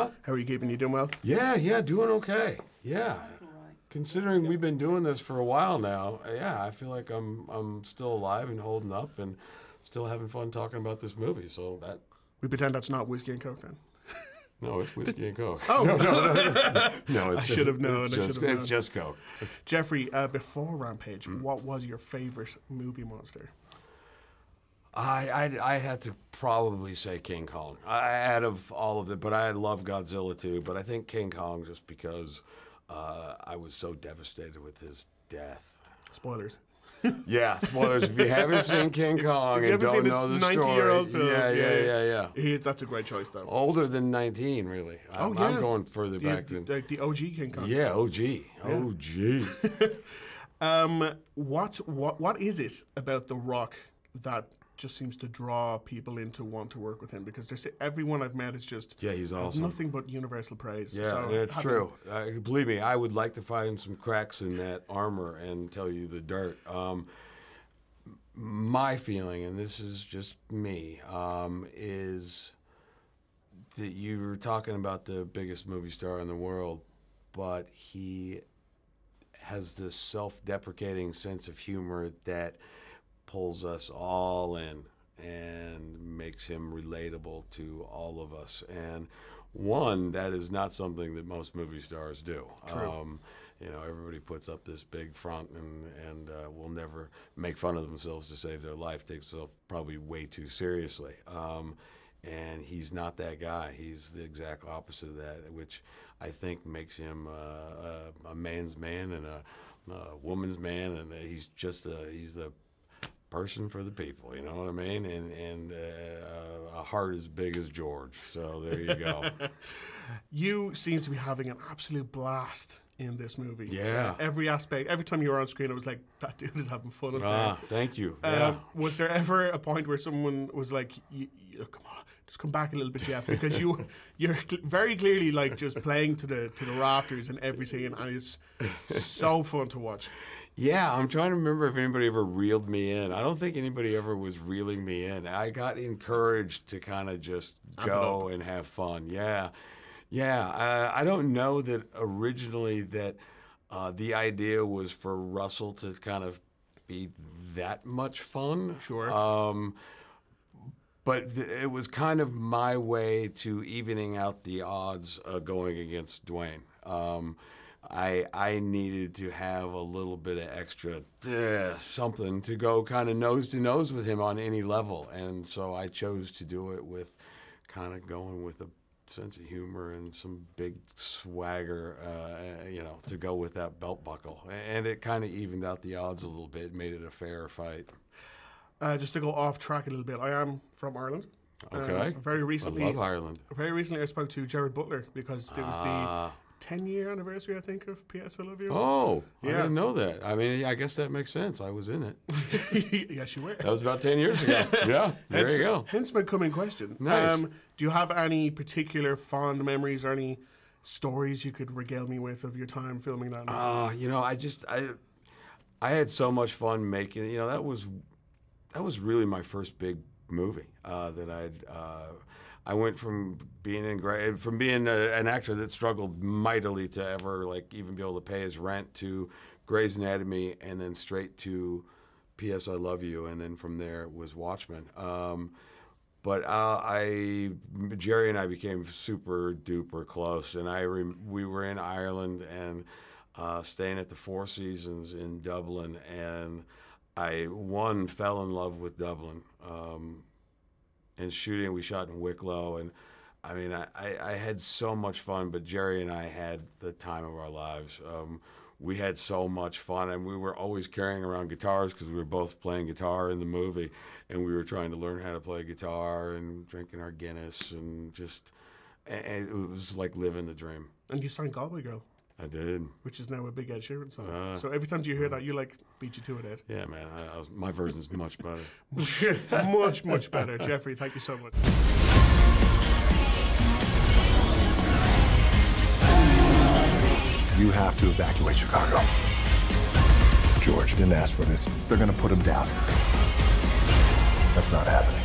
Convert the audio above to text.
How are you keeping? You doing well? Yeah, doing okay. Yeah. Considering we've been doing this for a while now, yeah, I feel like I'm still alive and holding up and still having fun talking about this movie. So that we pretend that's not whiskey and coke then. No, it's whiskey and coke. Oh no! It's I should have known. It's just coke. Jeffrey, before Rampage, what was your favorite movie monster? I'd have to probably say King Kong. Out of all of it, but I love Godzilla too. But I think King Kong just because I was so devastated with his death. Spoilers. Yeah, spoilers. If you haven't seen King Kong and don't know the story, 90-year-old film. Yeah. That's a great choice, though. Older than 19, really. I'm going further back than the OG King Kong. Yeah, OG. What is it about The Rock that just seems to draw people in to want to work with him? Because everyone I've met is just he's awesome. Nothing but universal praise. Yeah, so it's true. Believe me, I would like to find some cracks in that armor and tell you the dirt. My feeling, and this is just me, is that you were talking about the biggest movie star in the world, but he has this self-deprecating sense of humor that pulls us all in and makes him relatable to all of us. And one, that is not something that most movie stars do. True. You know, everybody puts up this big front and will never make fun of themselves to save their life, takes himself probably way too seriously. And he's not that guy. He's the exact opposite of that, which I think makes him a man's man and a woman's man, and he's the person for the people, you know what I mean? And a heart as big as George. So there you go. You seem to be having an absolute blast in this movie. Yeah. Every aspect, every time you were on screen, it was like, that dude is having fun up there. Thank you. Yeah. Was there ever a point where someone was like, come on, just come back a little bit, Jeff, because you're very clearly like just playing to the rafters in every scene, and it's so fun to watch. Yeah, I'm trying to remember if anybody ever reeled me in. I don't think anybody ever was reeling me in. I got encouraged to kind of just go and have fun. Yeah. I don't know that originally that the idea was for Russell to kind of be that much fun. Sure. But it was kind of my way to evening out the odds going against Dwayne. I needed to have a little bit of extra something to go kind of nose to nose with him on any level. And so I chose to do it with kind of going with a sense of humor and some big swagger, to go with that belt buckle. And it kind of evened out the odds a little bit, made it a fair fight. Just to go off track a little bit, I am from Ireland. Okay. Very recently, I love Ireland. Very recently I spoke to Gerard Butler because it was the 10-year anniversary, I think, of P.S. I Love You. Oh, yeah. I didn't know that. I mean, I guess that makes sense. I was in it. Yes, you were. That was about 10 years ago. Yeah, there you go. Hence my coming question. Nice. Do you have any particular fond memories or any stories you could regale me with of your time filming that? I had so much fun making it. That was really my first big movie that I went from being an actor that struggled mightily to ever even be able to pay his rent to Grey's Anatomy, and then straight to P.S. I Love You, and then from there it was Watchmen. But Jerry and I became super duper close, and we were in Ireland and staying at the Four Seasons in Dublin, and I fell in love with Dublin. And shooting, we shot in Wicklow, and I mean, I had so much fun, but Jerry and I had the time of our lives. We had so much fun, and we were always carrying around guitars because we were both playing guitar in the movie, and we were trying to learn how to play guitar and drinking our Guinness, and it was like living the dream. And you sang Galway Girl. I did. Which is now a big Ed Sheeran song. So every time you hear that, you beat you to it, Ed. Yeah, man. My version's much better. much better. Jeffrey, thank you so much. You have to evacuate Chicago. George didn't ask for this. They're going to put him down. That's not happening.